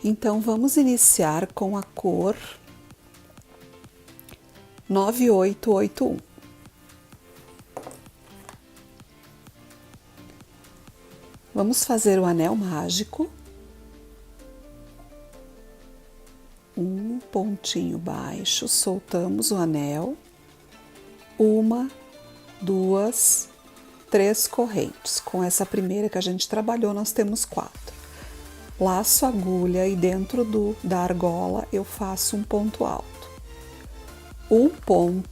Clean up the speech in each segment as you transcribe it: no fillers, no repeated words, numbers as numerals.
Então, vamos iniciar com a cor 9881. Vamos fazer o anel mágico. Um pontinho baixo, soltamos o anel. 1, 2, 3 correntes. Com essa primeira que a gente trabalhou, nós temos 4. Laço a agulha e dentro da argola eu faço um ponto alto.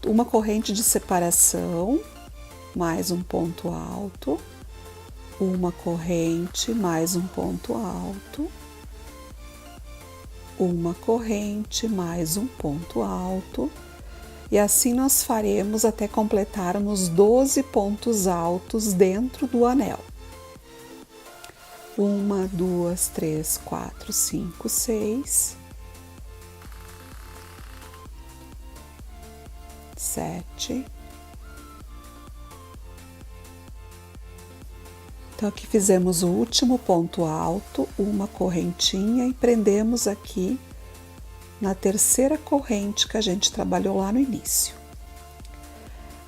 Uma corrente de separação, mais um ponto alto, uma corrente, mais um ponto alto, uma corrente, mais um ponto alto, e assim nós faremos até completarmos 12 pontos altos dentro do anel. 1, 2, 3, 4, 5, 6, 7. Então, aqui fizemos o último ponto alto, uma correntinha e prendemos aqui na terceira corrente que a gente trabalhou lá no início.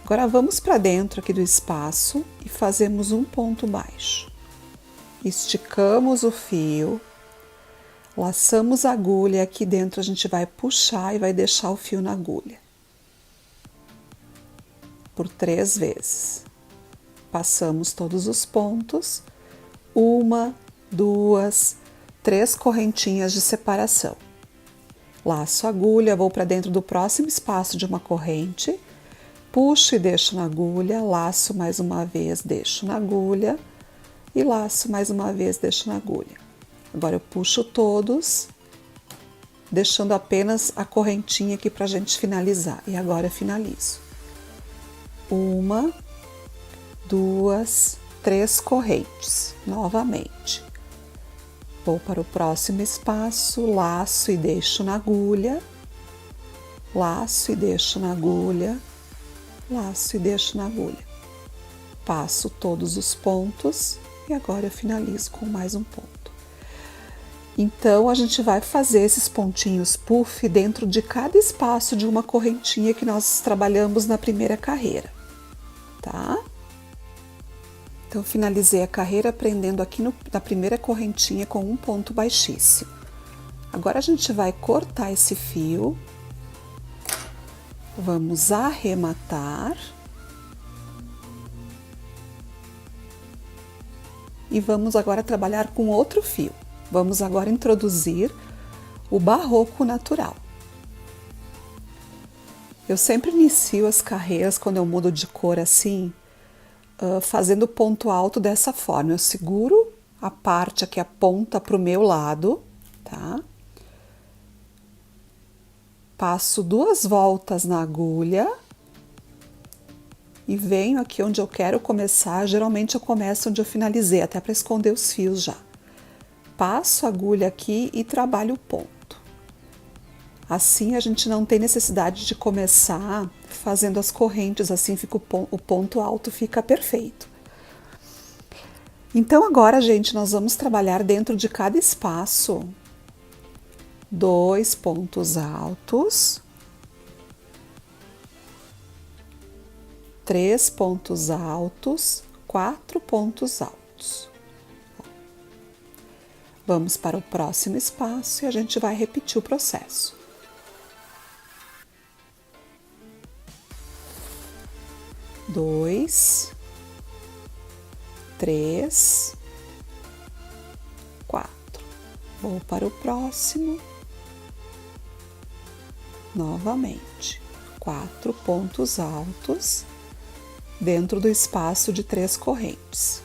Agora, vamos para dentro aqui do espaço e fazemos um ponto baixo. Esticamos o fio, laçamos a agulha, aqui dentro a gente vai puxar e vai deixar o fio na agulha. Por 3 vezes. Passamos todos os pontos, 1, 2, 3 correntinhas de separação. Laço a agulha, vou para dentro do próximo espaço de uma corrente, puxo e deixo na agulha, laço mais uma vez, deixo na agulha, e laço mais uma vez, deixo na agulha. Agora eu puxo todos, deixando apenas a correntinha aqui para a gente finalizar. E agora eu finalizo. 1, 2, 3 correntes, novamente. Vou para o próximo espaço, laço e deixo na agulha, laço e deixo na agulha, laço e deixo na agulha. Passo todos os pontos. E agora eu finalizo com mais um ponto. Então, a gente vai fazer esses pontinhos puff dentro de cada espaço de uma correntinha que nós trabalhamos na primeira carreira, tá? Então, finalizei a carreira prendendo aqui na primeira correntinha com um ponto baixíssimo. Agora, a gente vai cortar esse fio. Vamos arrematar. E vamos agora trabalhar com outro fio. Vamos agora introduzir o barroco natural. Eu sempre inicio as carreiras, quando eu mudo de cor assim, fazendo ponto alto dessa forma. Eu seguro a parte aqui, a ponta para o meu lado, tá? Passo 2 voltas na agulha. E venho aqui onde eu quero começar, geralmente eu começo onde eu finalizei, até para esconder os fios já. Passo a agulha aqui e trabalho o ponto. Assim a gente não tem necessidade de começar fazendo as correntes, assim fica o ponto alto fica perfeito. Então agora, gente, nós vamos trabalhar dentro de cada espaço 2 pontos altos. 3 pontos altos, 4 pontos altos. Vamos para o próximo espaço e a gente vai repetir o processo. Dois, 3, 4. Vou para o próximo. Novamente, 4 pontos altos dentro do espaço de 3 correntes.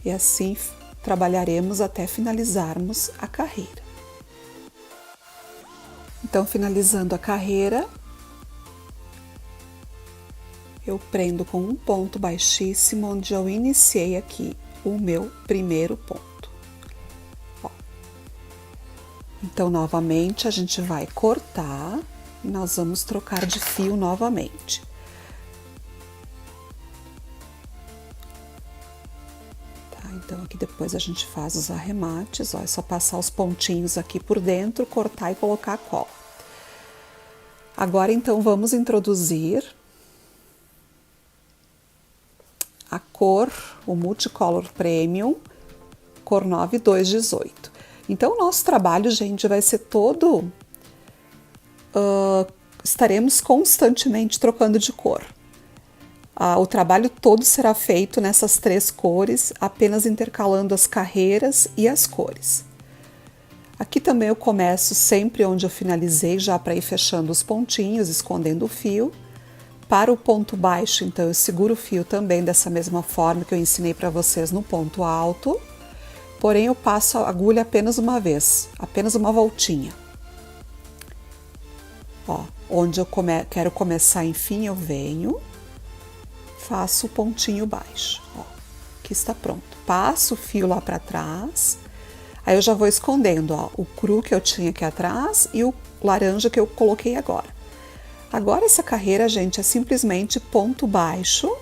E assim trabalharemos até finalizarmos a carreira. Então, finalizando a carreira, eu eu prendo com um ponto baixíssimo, onde eu iniciei aqui o meu primeiro ponto. Ó. Então, novamente, a gente vai cortar e nós vamos trocar de fio novamente. Tá, então, aqui depois a gente faz os arremates, ó, é só passar os pontinhos aqui por dentro, cortar e colocar a cola. Agora, então, vamos introduzir a cor, o Multicolor Premium, cor 9218. Então, o nosso trabalho, gente, vai ser todo... estaremos constantemente trocando de cor. O trabalho todo será feito nessas 3 cores, apenas intercalando as carreiras e as cores. Aqui também eu começo sempre onde eu finalizei, já para ir fechando os pontinhos, escondendo o fio. Para o ponto baixo, então, eu seguro o fio também dessa mesma forma que eu ensinei para vocês no ponto alto. Porém, eu passo a agulha apenas uma vez, apenas uma voltinha. Ó, onde eu quero começar, enfim, eu venho, faço o pontinho baixo. Ó, aqui está pronto. Passo o fio lá para trás. Aí eu já vou escondendo, ó, o cru que eu tinha aqui atrás e o laranja que eu coloquei agora. Agora essa carreira, gente, é simplesmente ponto baixo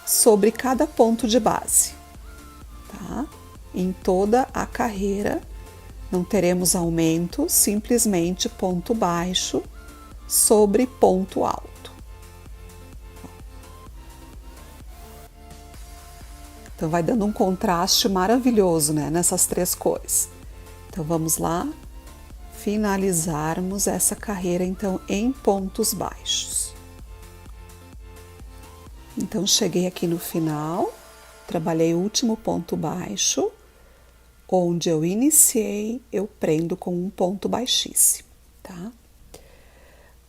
sobre cada ponto de base, tá? Em toda a carreira não teremos aumento, simplesmente ponto baixo sobre ponto alto. Então, vai dando um contraste maravilhoso, né, nessas 3 cores. Então, vamos lá finalizarmos essa carreira, então, em pontos baixos. Então, cheguei aqui no final, trabalhei o último ponto baixo, onde eu iniciei, eu prendo com um ponto baixíssimo, tá?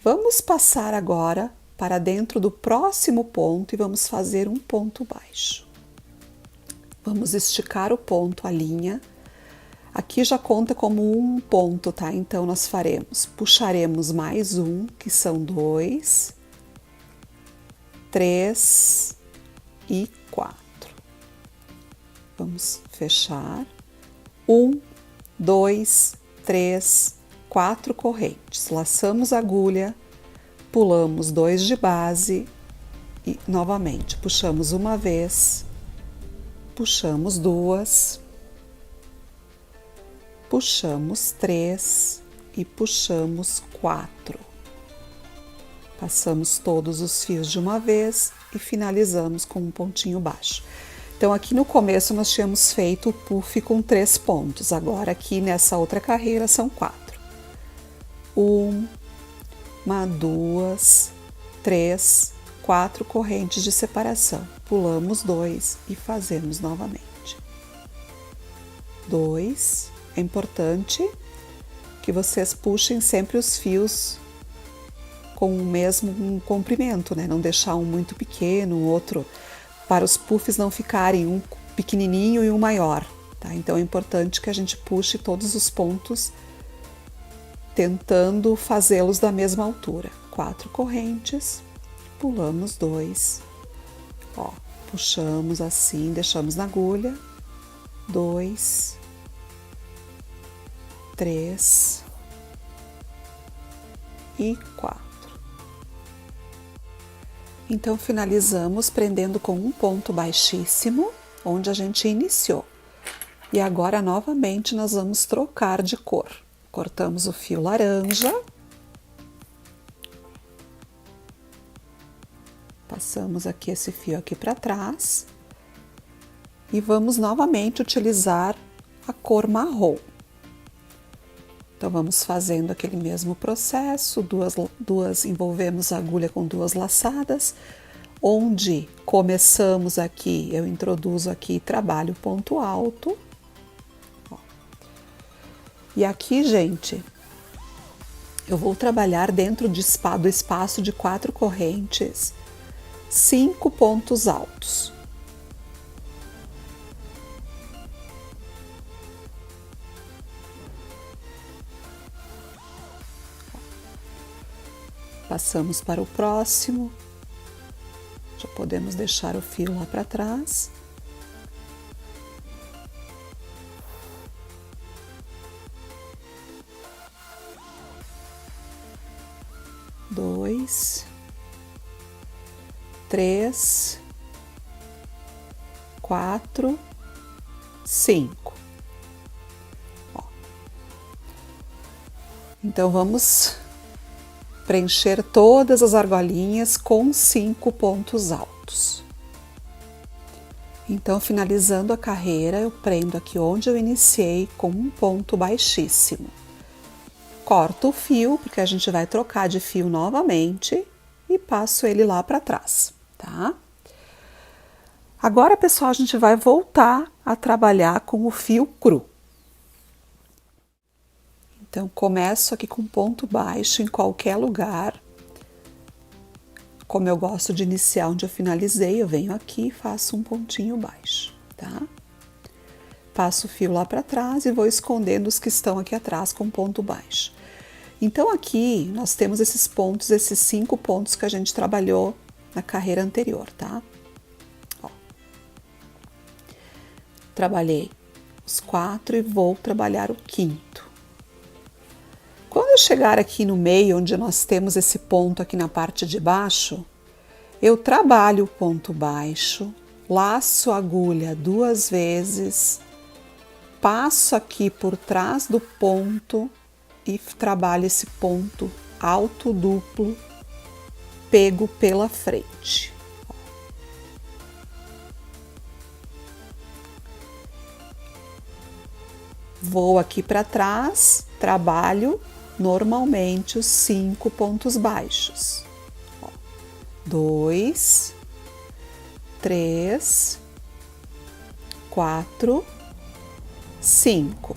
Vamos passar agora para dentro do próximo ponto e vamos fazer um ponto baixo. Vamos esticar o ponto, a linha. Aqui já conta como um ponto, tá? Então, nós puxaremos mais um, que são 2, 3 e 4. Vamos fechar. 1, 2, 3, 4 correntes. Laçamos a agulha, pulamos 2 de base e novamente puxamos uma vez. Puxamos 2, puxamos 3 e puxamos 4. Passamos todos os fios de uma vez e finalizamos com um pontinho baixo. Então, aqui no começo nós tínhamos feito o puff com 3 pontos, agora aqui nessa outra carreira são 4. 1, 2, 3, 4 correntes de separação. Pulamos 2 e fazemos novamente. 2. É importante que vocês puxem sempre os fios com o mesmo comprimento, né? Não deixar um muito pequeno, o outro, para os puffs não ficarem um pequenininho e um maior, tá? Então é importante que a gente puxe todos os pontos tentando fazê-los da mesma altura. 4 correntes, pulamos 2, ó, puxamos assim, deixamos na agulha, 2, 3 e 4. Então, finalizamos prendendo com um ponto baixíssimo, onde a gente iniciou. E agora, novamente, nós vamos trocar de cor. Cortamos o fio laranja. Passamos aqui esse fio aqui para trás. E vamos novamente utilizar a cor marrom. Então, vamos fazendo aquele mesmo processo, envolvemos a agulha com 2 laçadas, onde começamos aqui, eu introduzo aqui, trabalho ponto alto. Ó. E aqui, gente, eu vou trabalhar dentro do espaço de 4 correntes, 5 pontos altos. Passamos para o próximo, Já podemos deixar o fio lá para trás. Dois, três, quatro, cinco. Ó. Então, vamos preencher todas as argolinhas com 5 pontos altos. Então, finalizando a carreira, eu prendo aqui onde eu iniciei com um ponto baixíssimo. Corto o fio, porque a gente vai trocar de fio novamente e passo ele lá para trás, tá? Agora, pessoal, a gente vai voltar a trabalhar com o fio cru. Então, começo aqui com ponto baixo em qualquer lugar. Como eu gosto de iniciar onde eu finalizei, eu venho aqui e faço um pontinho baixo, tá? Passo o fio lá para trás e vou escondendo os que estão aqui atrás com ponto baixo. Então, aqui nós temos esses pontos, esses 5 pontos que a gente trabalhou na carreira anterior, tá? Ó. Trabalhei os 4 e vou trabalhar o 5º. Quando eu chegar aqui no meio, onde nós temos esse ponto aqui na parte de baixo, eu trabalho o ponto baixo, laço a agulha 2 vezes, passo aqui por trás do ponto e trabalho esse ponto alto duplo, pego pela frente. Vou aqui para trás, trabalho normalmente os 5 pontos baixos. 2, 3, 4, 5.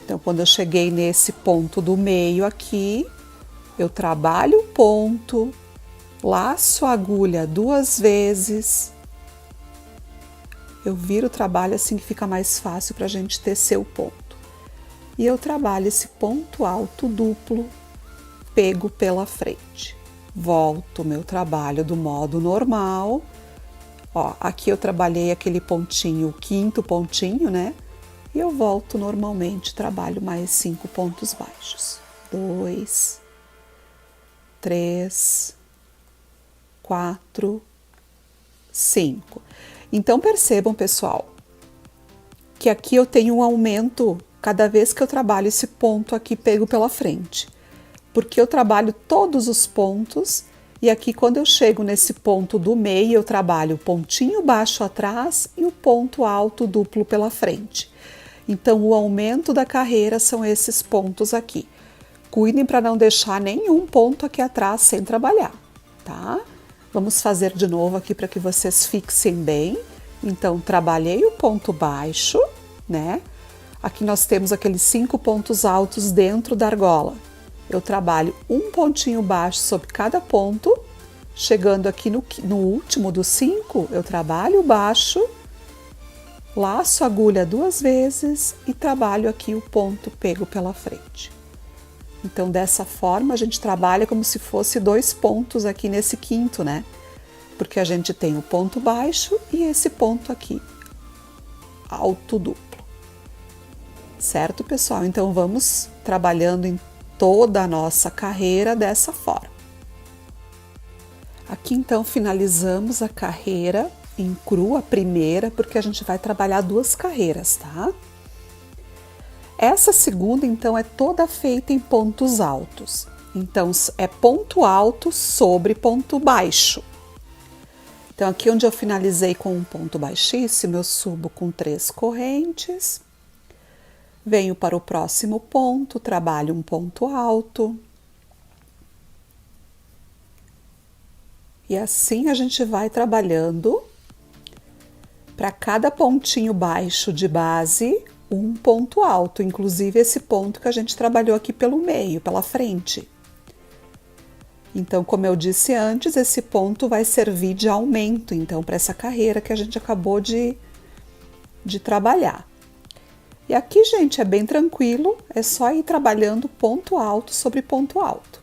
Então, quando eu cheguei nesse ponto do meio aqui, eu trabalho o ponto, laço a agulha 2 vezes. Eu viro o trabalho assim que fica mais fácil para a gente tecer o ponto. E eu trabalho esse ponto alto duplo, pego pela frente. Volto o meu trabalho do modo normal. Ó, aqui eu trabalhei aquele pontinho, o 5º pontinho, né? E eu volto normalmente, trabalho mais 5 pontos baixos. 2, 3, 4, 5. Então, percebam, pessoal, que aqui eu tenho um aumento cada vez que eu trabalho esse ponto aqui pego pela frente. Porque eu trabalho todos os pontos e aqui quando eu chego nesse ponto do meio, eu trabalho o pontinho baixo atrás e o ponto alto duplo pela frente. Então, o aumento da carreira são esses pontos aqui. Cuidem para não deixar nenhum ponto aqui atrás sem trabalhar, tá? Vamos fazer de novo aqui para que vocês fixem bem. Então, trabalhei o ponto baixo, né? Aqui nós temos aqueles 5 pontos altos dentro da argola. Eu trabalho um pontinho baixo sobre cada ponto. Chegando aqui no último dos 5, eu trabalho baixo, laço a agulha 2 vezes e trabalho aqui o ponto pego pela frente. Então, dessa forma, a gente trabalha como se fosse 2 pontos aqui nesse 5º, né? Porque a gente tem o ponto baixo e esse ponto aqui, alto duplo. Certo, pessoal? Então, vamos trabalhando em toda a nossa carreira dessa forma. Aqui, então, finalizamos a carreira em cru, a primeira, porque a gente vai trabalhar 2 carreiras, tá? Essa segunda, então, é toda feita em pontos altos. Então, é ponto alto sobre ponto baixo. Então, aqui onde eu finalizei com um ponto baixíssimo, eu subo com 3 correntes. Venho para o próximo ponto, trabalho um ponto alto. E assim a gente vai trabalhando para cada pontinho baixo de base, um ponto alto, inclusive esse ponto que a gente trabalhou aqui pelo meio, pela frente. Então, como eu disse antes, esse ponto vai servir de aumento, então, para essa carreira que a gente acabou de trabalhar. E aqui, gente, é bem tranquilo, é só ir trabalhando ponto alto sobre ponto alto.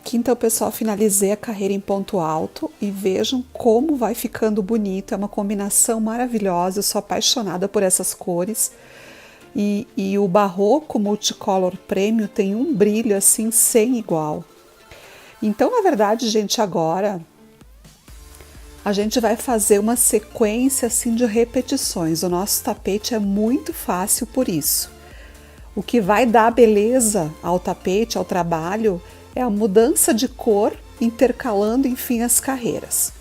Aqui então, pessoal, finalizei a carreira em ponto alto e vejam como vai ficando bonito. É uma combinação maravilhosa, eu sou apaixonada por essas cores. E o Barroco Multicolor Premium tem um brilho assim sem igual. Então, na verdade, gente, agora a gente vai fazer uma sequência assim de repetições. O nosso tapete é muito fácil por isso. O que vai dar beleza ao tapete, ao trabalho, é a mudança de cor, intercalando, enfim, as carreiras.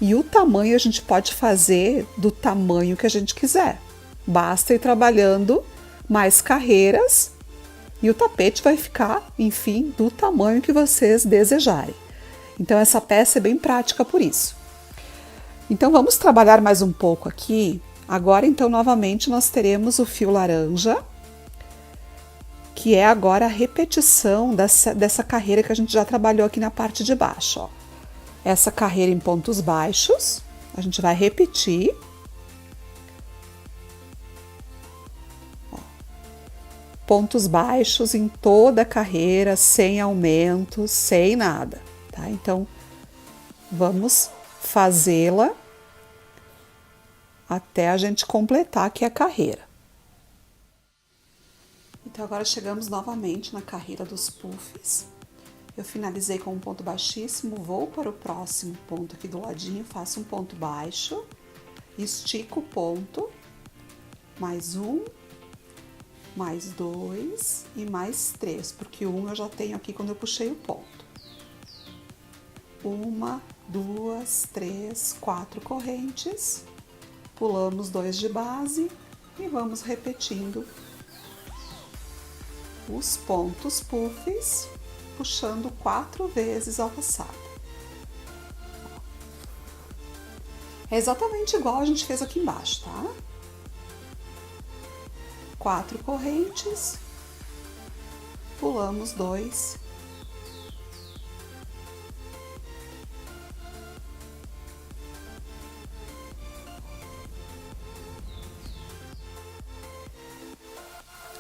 E o tamanho a gente pode fazer do tamanho que a gente quiser. Basta ir trabalhando mais carreiras e o tapete vai ficar, enfim, do tamanho que vocês desejarem. Então essa peça é bem prática por isso. Então vamos trabalhar mais um pouco aqui. Agora então novamente nós teremos o fio laranja, que é agora a repetição dessa carreira que a gente já trabalhou aqui na parte de baixo. Ó. Essa carreira em pontos baixos, a gente vai repetir. Ó. Pontos baixos em toda a carreira, sem aumento, sem nada, tá? Então, vamos fazê-la até a gente completar aqui a carreira. Então, agora chegamos novamente na carreira dos puffs. Eu finalizei com um ponto baixíssimo, vou para o próximo ponto aqui do ladinho, faço um ponto baixo, estico o ponto, mais um, mais dois e mais três, porque um eu já tenho aqui quando eu puxei o ponto. Uma, duas, três, quatro correntes, pulamos dois de base e vamos repetindo os pontos puffs, puxando 4 vezes ao laçado. É exatamente igual a gente fez aqui embaixo, tá? 4 correntes, pulamos 2.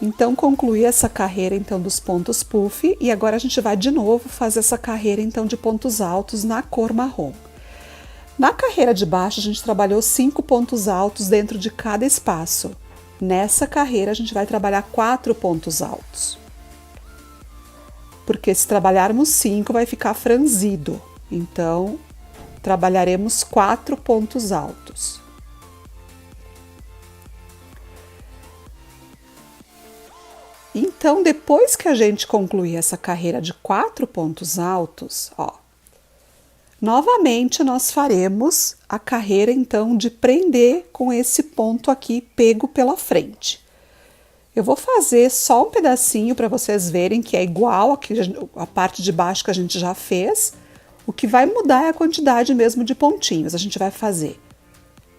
Então, concluí essa carreira então dos pontos puff e agora a gente vai de novo fazer essa carreira então de pontos altos na cor marrom. Na carreira de baixo a gente trabalhou 5 pontos altos dentro de cada espaço. Nessa carreira a gente vai trabalhar 4 pontos altos. Porque se trabalharmos 5 vai ficar franzido. Então, trabalharemos 4 pontos altos. Então, depois que a gente concluir essa carreira de 4 pontos altos, ó, novamente nós faremos a carreira então de prender com esse ponto aqui pego pela frente. Eu vou fazer só um pedacinho para vocês verem que é igual aqui a parte de baixo que a gente já fez. O que vai mudar é a quantidade mesmo de pontinhos. A gente vai fazer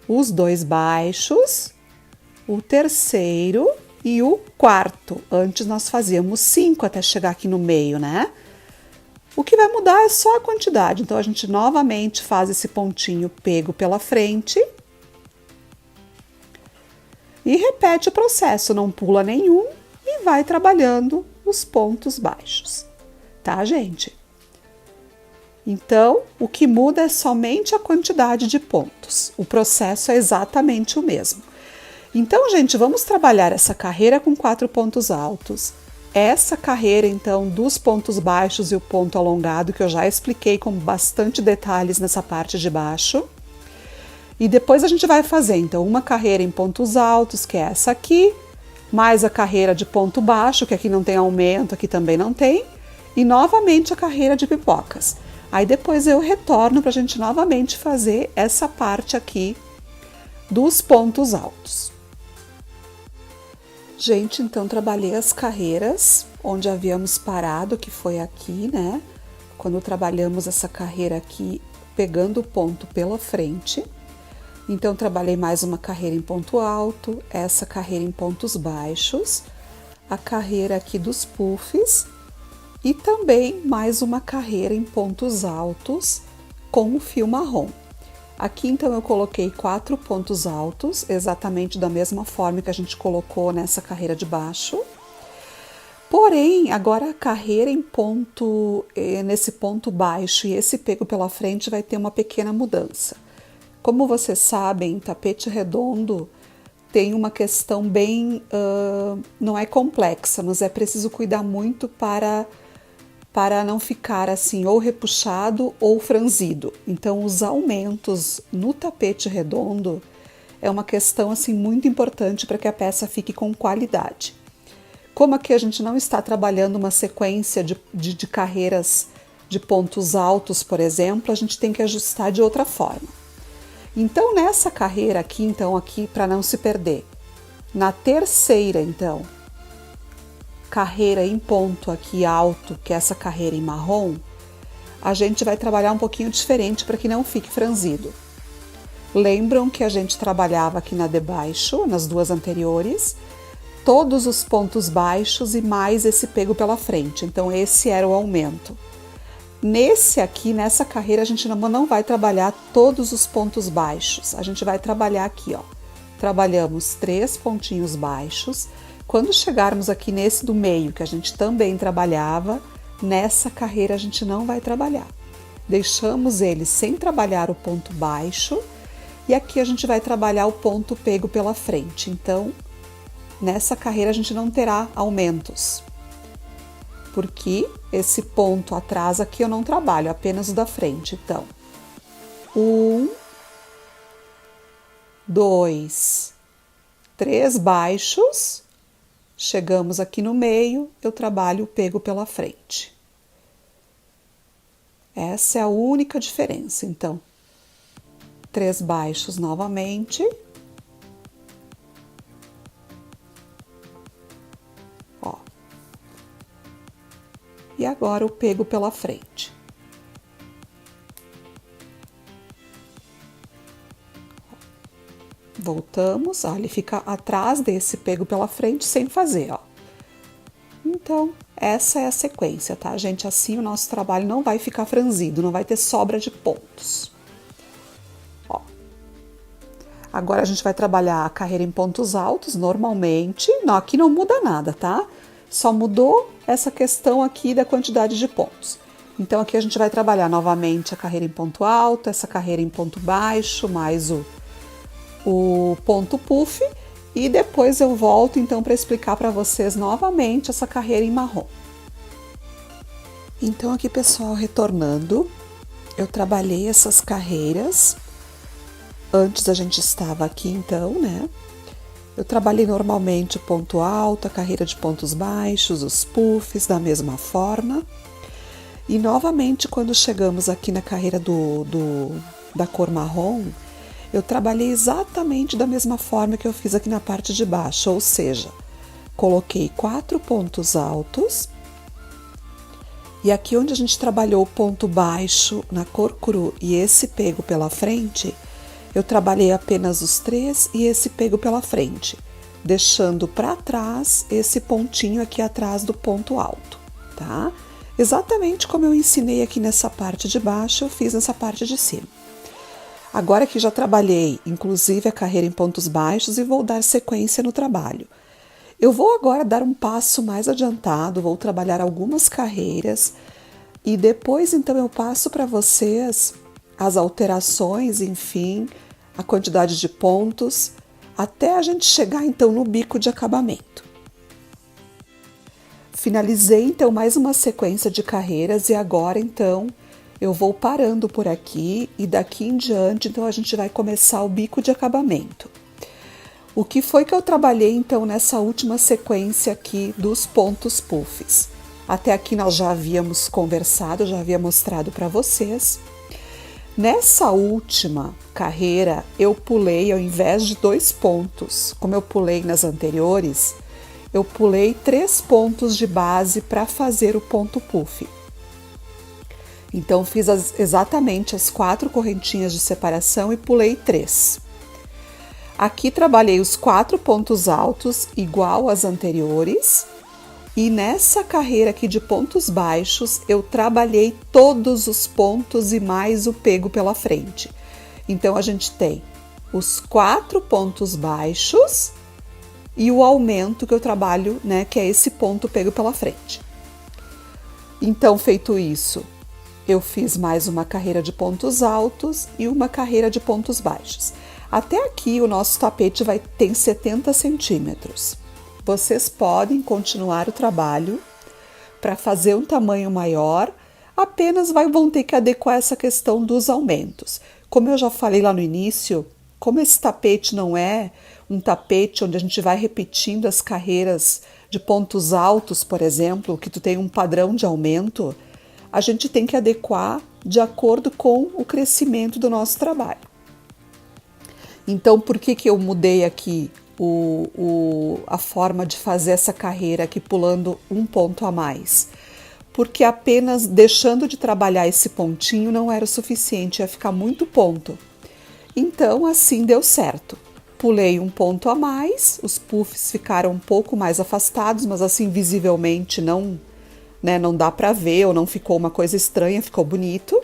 os 2 baixos, o terceiro e o quarto. Antes nós fazíamos 5 até chegar aqui no meio, né? O que vai mudar é só a quantidade. Então, a gente novamente faz esse pontinho pego pela frente. E repete o processo, não pula nenhum e vai trabalhando os pontos baixos. Tá, gente? Então, o que muda é somente a quantidade de pontos. O processo é exatamente o mesmo. Então, gente, vamos trabalhar essa carreira com 4 pontos altos. Essa carreira, então, dos pontos baixos e o ponto alongado, que eu já expliquei com bastante detalhes nessa parte de baixo. E depois a gente vai fazer, então, uma carreira em pontos altos, que é essa aqui, mais a carreira de ponto baixo, que aqui não tem aumento, aqui também não tem, e novamente a carreira de pipocas. Aí depois eu retorno para a gente novamente fazer essa parte aqui dos pontos altos. Gente, então trabalhei as carreiras onde havíamos parado, que foi aqui, né? Quando trabalhamos essa carreira aqui, pegando o ponto pela frente. Então, trabalhei mais uma carreira em ponto alto, essa carreira em pontos baixos, a carreira aqui dos puffs e também mais uma carreira em pontos altos com o fio marrom. Aqui, então, eu coloquei 4 pontos altos, exatamente da mesma forma que a gente colocou nessa carreira de baixo. Porém, agora a carreira em ponto, nesse ponto baixo e esse pego pela frente vai ter uma pequena mudança. Como vocês sabem, tapete redondo tem uma questão bem, não é complexa, mas é preciso cuidar muito para não ficar assim ou repuxado ou franzido. Então, os aumentos no tapete redondo é uma questão assim muito importante para que a peça fique com qualidade. Como aqui a gente não está trabalhando uma sequência de carreiras de pontos altos, por exemplo, a gente tem que ajustar de outra forma. Então, nessa carreira aqui, para não se perder, na terceira, então, carreira em ponto aqui alto, que é essa carreira em marrom, a gente vai trabalhar um pouquinho diferente para que não fique franzido. Lembram que a gente trabalhava aqui na de baixo, nas duas anteriores, todos os pontos baixos e mais esse pego pela frente. Então, esse era o aumento. Nesse aqui, nessa carreira, a gente não vai trabalhar todos os pontos baixos. A gente vai trabalhar aqui, ó. Trabalhamos 3 pontinhos baixos. Quando chegarmos aqui nesse do meio, que a gente também trabalhava, nessa carreira a gente não vai trabalhar. Deixamos ele sem trabalhar o ponto baixo e aqui a gente vai trabalhar o ponto pego pela frente. Então, nessa carreira a gente não terá aumentos, porque esse ponto atrás aqui eu não trabalho, apenas o da frente. Então, 1, 2, 3 baixos, chegamos aqui no meio, eu trabalho o pego pela frente. Essa é a única diferença. Então, 3 baixos novamente. Ó. E agora o pego pela frente. Voltamos, ó, ele fica atrás desse pego pela frente sem fazer, ó. Então, essa é a sequência, tá, gente? Assim o nosso trabalho não vai ficar franzido, não vai ter sobra de pontos. Ó. Agora a gente vai trabalhar a carreira em pontos altos, normalmente. Não, aqui não muda nada, tá? Só mudou essa questão aqui da quantidade de pontos. Então, aqui a gente vai trabalhar novamente a carreira em ponto alto, essa carreira em ponto baixo, mais o ponto puff, e depois eu volto então para explicar para vocês novamente essa carreira em marrom. Então aqui, pessoal, retornando, eu trabalhei essas carreiras. Antes a gente estava aqui então, né? Eu trabalhei normalmente o ponto alto, a carreira de pontos baixos, os puffs da mesma forma. E novamente, quando chegamos aqui na carreira da cor marrom, eu trabalhei exatamente da mesma forma que eu fiz aqui na parte de baixo, ou seja, coloquei 4 pontos altos e aqui onde a gente trabalhou o ponto baixo na cor cru e esse pego pela frente, eu trabalhei apenas os 3 e esse pego pela frente, deixando para trás esse pontinho aqui atrás do ponto alto, tá? Exatamente como eu ensinei aqui nessa parte de baixo, eu fiz nessa parte de cima. Agora que já trabalhei, inclusive, a carreira em pontos baixos e vou dar sequência no trabalho. Eu vou agora dar um passo mais adiantado, vou trabalhar algumas carreiras e depois, então, eu passo para vocês as alterações, enfim, a quantidade de pontos, até a gente chegar, então, no bico de acabamento. Finalizei, então, mais uma sequência de carreiras e agora, então, eu vou parando por aqui e daqui em diante, então, a gente vai começar o bico de acabamento. O que foi que eu trabalhei, então, nessa última sequência aqui dos pontos puffs? Até aqui nós já havíamos conversado, eu já havia mostrado para vocês. Nessa última carreira, eu pulei, ao invés de 2 pontos, como eu pulei nas anteriores, eu pulei 3 pontos de base para fazer o ponto puff. Então, fiz exatamente as 4 correntinhas de separação e pulei 3. Aqui trabalhei os 4 pontos altos, igual às anteriores. E nessa carreira aqui de pontos baixos, eu trabalhei todos os pontos e mais o pego pela frente. Então, a gente tem os 4 pontos baixos e o aumento que eu trabalho, né, que é esse ponto pego pela frente. Então, feito isso, eu fiz mais uma carreira de pontos altos e uma carreira de pontos baixos. Até aqui o nosso tapete tem 70 centímetros. Vocês podem continuar o trabalho para fazer um tamanho maior, apenas vão ter que adequar essa questão dos aumentos. Como eu já falei lá no início, como esse tapete não é um tapete onde a gente vai repetindo as carreiras de pontos altos, por exemplo, que tu tem um padrão de aumento, a gente tem que adequar de acordo com o crescimento do nosso trabalho. Então, por que eu mudei aqui a forma de fazer essa carreira aqui pulando um ponto a mais? Porque apenas deixando de trabalhar esse pontinho não era o suficiente, ia ficar muito ponto. Então, assim deu certo. Pulei um ponto a mais, os puffs ficaram um pouco mais afastados, mas assim visivelmente não dá para ver, ou não ficou uma coisa estranha, ficou bonito.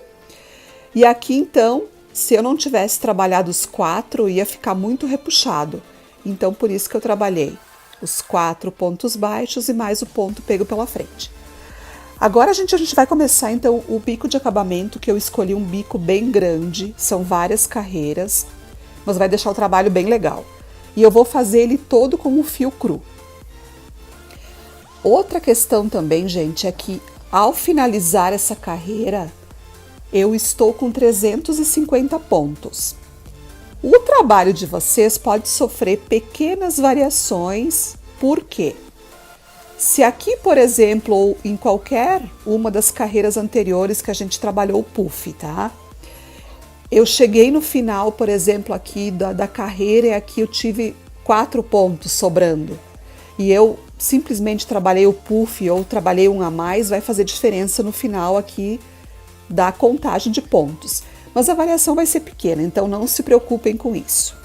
E aqui então, se eu não tivesse trabalhado os 4, ia ficar muito repuxado. Então, por isso que eu trabalhei os 4 pontos baixos e mais o ponto pego pela frente. Agora a gente vai começar então o bico de acabamento, que eu escolhi um bico bem grande, são várias carreiras, mas vai deixar o trabalho bem legal. E eu vou fazer ele todo com o fio cru. Outra questão também, gente, é que ao finalizar essa carreira, eu estou com 350 pontos. O trabalho de vocês pode sofrer pequenas variações, por quê? Se aqui, por exemplo, ou em qualquer uma das carreiras anteriores que a gente trabalhou o puff, tá? Eu cheguei no final, por exemplo, aqui da carreira e aqui eu tive 4 pontos sobrando. E eu simplesmente trabalhei o puff ou trabalhei um a mais, vai fazer diferença no final aqui da contagem de pontos. Mas a variação vai ser pequena, então não se preocupem com isso.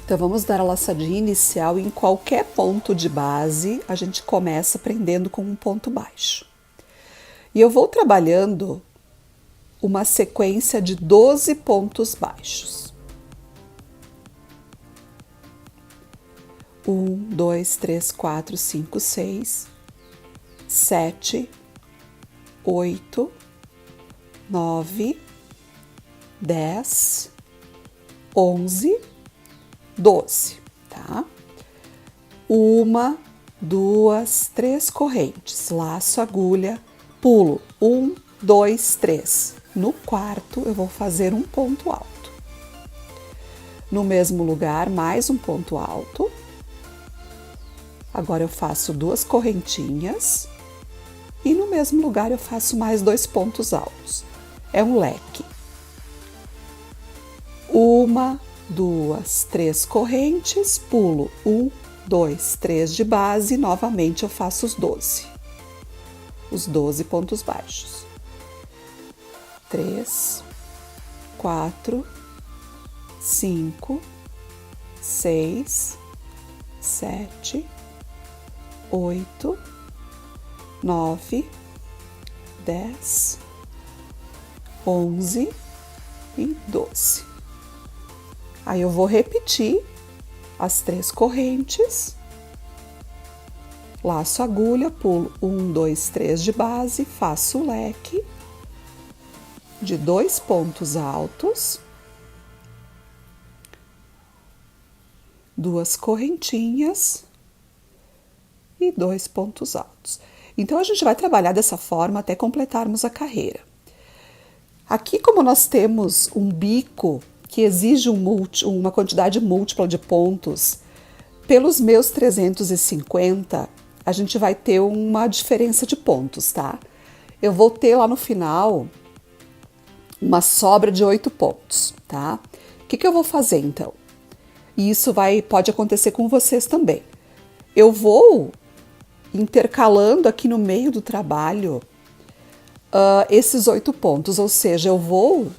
Então vamos dar a laçadinha inicial em qualquer ponto de base, a gente começa prendendo com um ponto baixo. E eu vou trabalhando uma sequência de 12 pontos baixos. 1, 2, 3, 4, 5, 6, 7, 8, 9, 10, 11, 12, tá? 1, 2, 3 correntes, laço, agulha, pulo, 1, 2, 3. No quarto, eu vou fazer um ponto alto. No mesmo lugar, mais um ponto alto. Agora eu faço 2 correntinhas e no mesmo lugar eu faço mais 2 pontos altos. É um leque. 1, 2, 3 correntes, pulo 1, 2, 3 de base e novamente eu faço os 12 pontos baixos. 3, 4, 5, 6, 7, 8, 9, 10, 11 e 12. Aí eu vou repetir as 3 correntes, laço, agulha, pulo 1, 2, 3 de base, faço o leque de 2 pontos altos, 2 correntinhas e 2 pontos altos. Então, a gente vai trabalhar dessa forma até completarmos a carreira. Aqui, como nós temos um bico que exige uma quantidade múltipla de pontos, pelos meus 350, a gente vai ter uma diferença de pontos, tá? Eu vou ter lá no final uma sobra de 8 pontos, tá? O que eu vou fazer, então? E isso pode acontecer com vocês também. Eu vou intercalando aqui no meio do trabalho esses 8 pontos, ou seja, eu vou,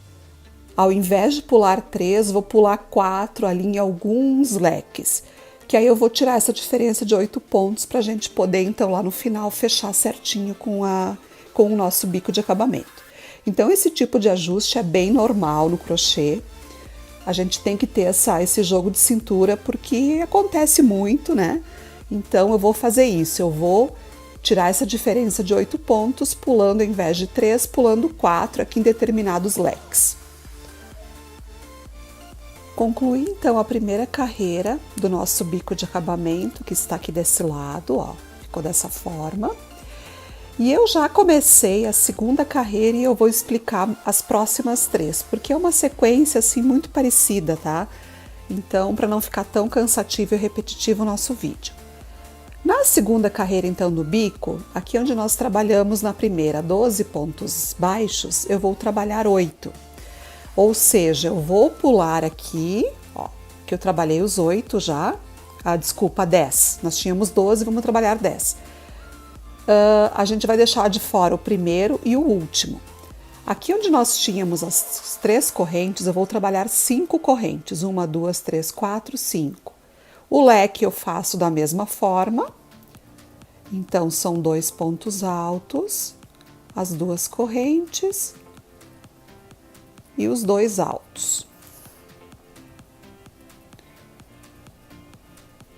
ao invés de pular 3, vou pular 4 ali em alguns leques, que aí eu vou tirar essa diferença de 8 pontos para a gente poder, então, lá no final, fechar certinho com o nosso bico de acabamento. Então, esse tipo de ajuste é bem normal no crochê. a gente tem que ter esse jogo de cintura porque acontece muito, né? Então eu vou fazer isso, eu vou tirar essa diferença de 8 pontos, pulando ao invés de 3, pulando 4 aqui em determinados leques. Concluí então a primeira carreira do nosso bico de acabamento, que está aqui desse lado, ó, ficou dessa forma. E eu já comecei a segunda carreira e eu vou explicar as próximas 3, porque é uma sequência assim muito parecida, tá? Então, para não ficar tão cansativo e repetitivo o nosso vídeo. Na segunda carreira, então, do bico, aqui onde nós trabalhamos na primeira 12 pontos baixos, eu vou trabalhar 8. Ou seja, eu vou pular aqui, ó, que eu trabalhei os 8 já, desculpa, 10. Nós tínhamos 12, vamos trabalhar 10. A gente vai deixar de fora o primeiro e o último. Aqui onde nós tínhamos as 3 correntes, eu vou trabalhar 5 correntes. 1, 2, 3, 4, 5. O leque eu faço da mesma forma. Então, são 2 pontos altos, as 2 correntes e os 2 altos.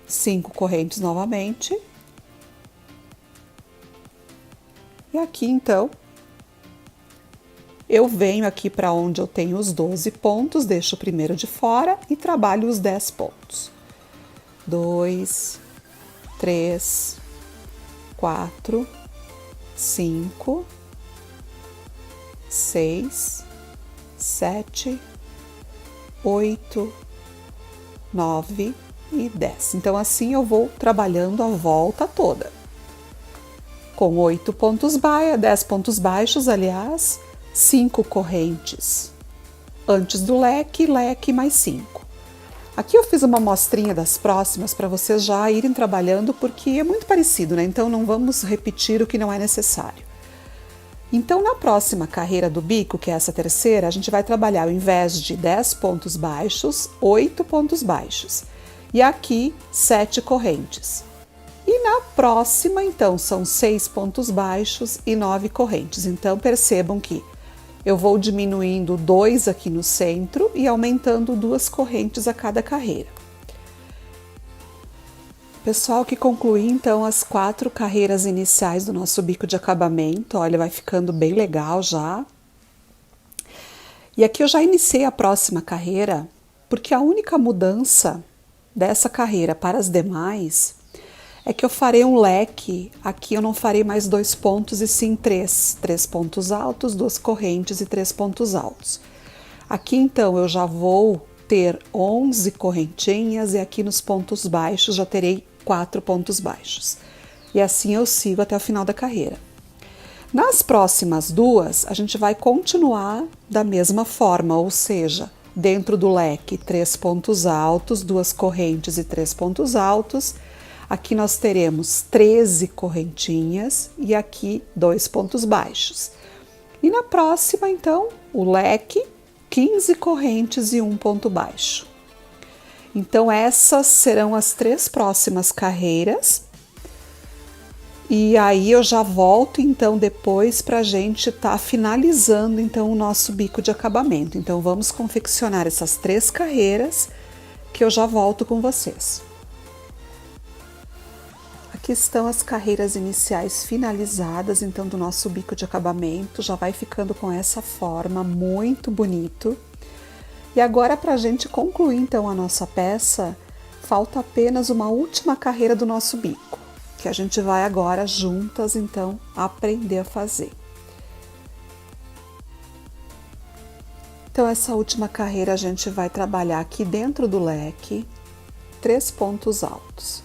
5 correntes novamente. E aqui, então, eu venho aqui para onde eu tenho os 12 pontos, deixo o primeiro de fora e trabalho os 10 pontos. 2, 3, 4, 5, 6, 7, 8, 9 e 10. Então, assim eu vou trabalhando a volta toda. Com 8 pontos baixos, 10 pontos baixos, aliás, 5 correntes antes do leque, leque mais 5. Aqui eu fiz uma amostrinha das próximas para vocês já irem trabalhando, porque é muito parecido, né? Então não vamos repetir o que não é necessário. Então na próxima carreira do bico, que é essa terceira, a gente vai trabalhar ao invés de 10 pontos baixos, 8 pontos baixos. E aqui 7 correntes. E na próxima, então, são 6 pontos baixos e 9 correntes. Então percebam que eu vou diminuindo 2 aqui no centro e aumentando 2 correntes a cada carreira. Pessoal, que concluí então as 4 carreiras iniciais do nosso bico de acabamento. Olha, vai ficando bem legal já. E aqui eu já iniciei a próxima carreira, porque a única mudança dessa carreira para as demais é que eu farei um leque. Aqui eu não farei mais 2 pontos e sim 3. 3 pontos altos, 2 correntes e 3 pontos altos. Aqui então eu já vou ter 11 correntinhas e aqui nos pontos baixos já terei 4 pontos baixos. E assim eu sigo até o final da carreira. Nas próximas 2, a gente vai continuar da mesma forma, ou seja, dentro do leque 3 pontos altos, 2 correntes e 3 pontos altos. Aqui nós teremos 13 correntinhas e aqui 2 pontos baixos. E na próxima, então, o leque, 15 correntes e 1 ponto baixo. Então, essas serão as 3 próximas carreiras. E aí eu já volto, então, depois para a gente estar finalizando, então, o nosso bico de acabamento. Então, vamos confeccionar essas 3 carreiras que eu já volto com vocês. Aqui estão as carreiras iniciais finalizadas, então, do nosso bico de acabamento. Já vai ficando com essa forma, muito bonito. E agora, para a gente concluir, então, a nossa peça, falta apenas uma última carreira do nosso bico, que a gente vai agora juntas, então, aprender a fazer. Então, essa última carreira a gente vai trabalhar aqui dentro do leque, 3 pontos altos.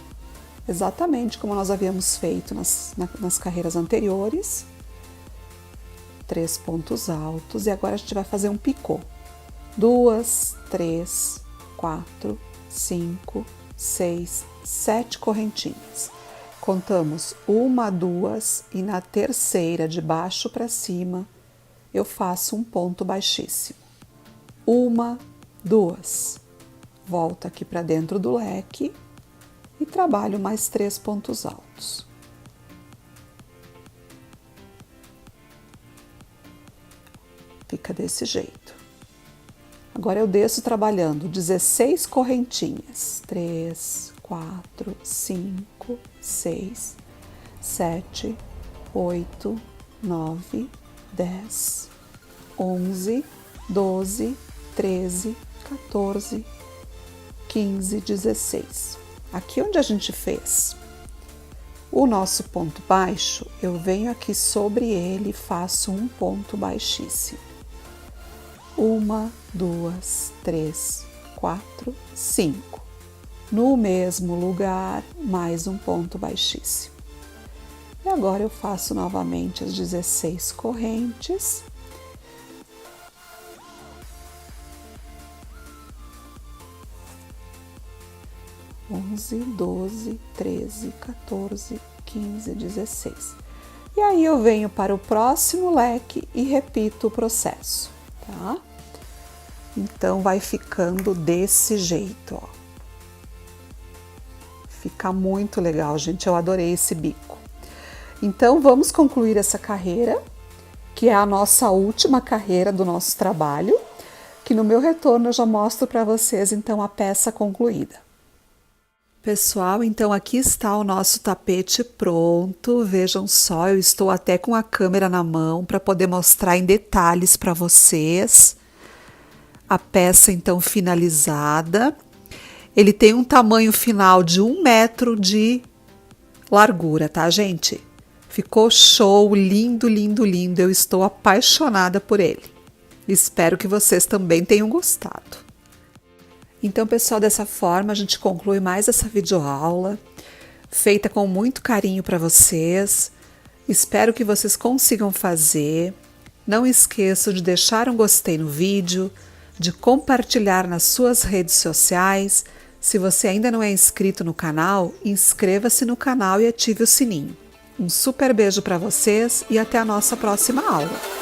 Exatamente como nós havíamos feito nas carreiras anteriores. 3 pontos altos e agora a gente vai fazer um picô. 2, 3, 4, 5, 6, 7 correntinhas. Contamos 1, 2 e na terceira, de baixo para cima, eu faço um ponto baixíssimo. 1, 2. Volto aqui para dentro do leque e trabalho mais 3 pontos altos. Fica desse jeito. Agora eu desço trabalhando 16 correntinhas. 3, 4, 5, 6, 7, 8, 9, 10, 11, 12, 13, 14, 15, 16. Aqui onde a gente fez o nosso ponto baixo, eu venho aqui sobre ele e faço um ponto baixíssimo. 1, 2, 3, 4, 5. No mesmo lugar, mais um ponto baixíssimo. E agora eu faço novamente as 16 correntes. Onze, 12, 13, 14, 15, 16. E aí eu venho para o próximo leque e repito o processo, tá? Então vai ficando desse jeito, ó. Fica muito legal, gente. Eu adorei esse bico. Então vamos concluir essa carreira, que é a nossa última carreira do nosso trabalho, que no meu retorno eu já mostro para vocês então a peça concluída. Pessoal, então aqui está o nosso tapete pronto. Vejam só, eu estou até com a câmera na mão para poder mostrar em detalhes para vocês. A peça então finalizada. Ele tem um tamanho final de 1 metro de largura, tá, gente? Ficou show, lindo, lindo, lindo. Eu estou apaixonada por ele. Espero que vocês também tenham gostado. Então, pessoal, dessa forma a gente conclui mais essa videoaula, feita com muito carinho para vocês. Espero que vocês consigam fazer. Não esqueçam de deixar um gostei no vídeo, de compartilhar nas suas redes sociais. Se você ainda não é inscrito no canal, inscreva-se no canal e ative o sininho. Um super beijo para vocês e até a nossa próxima aula!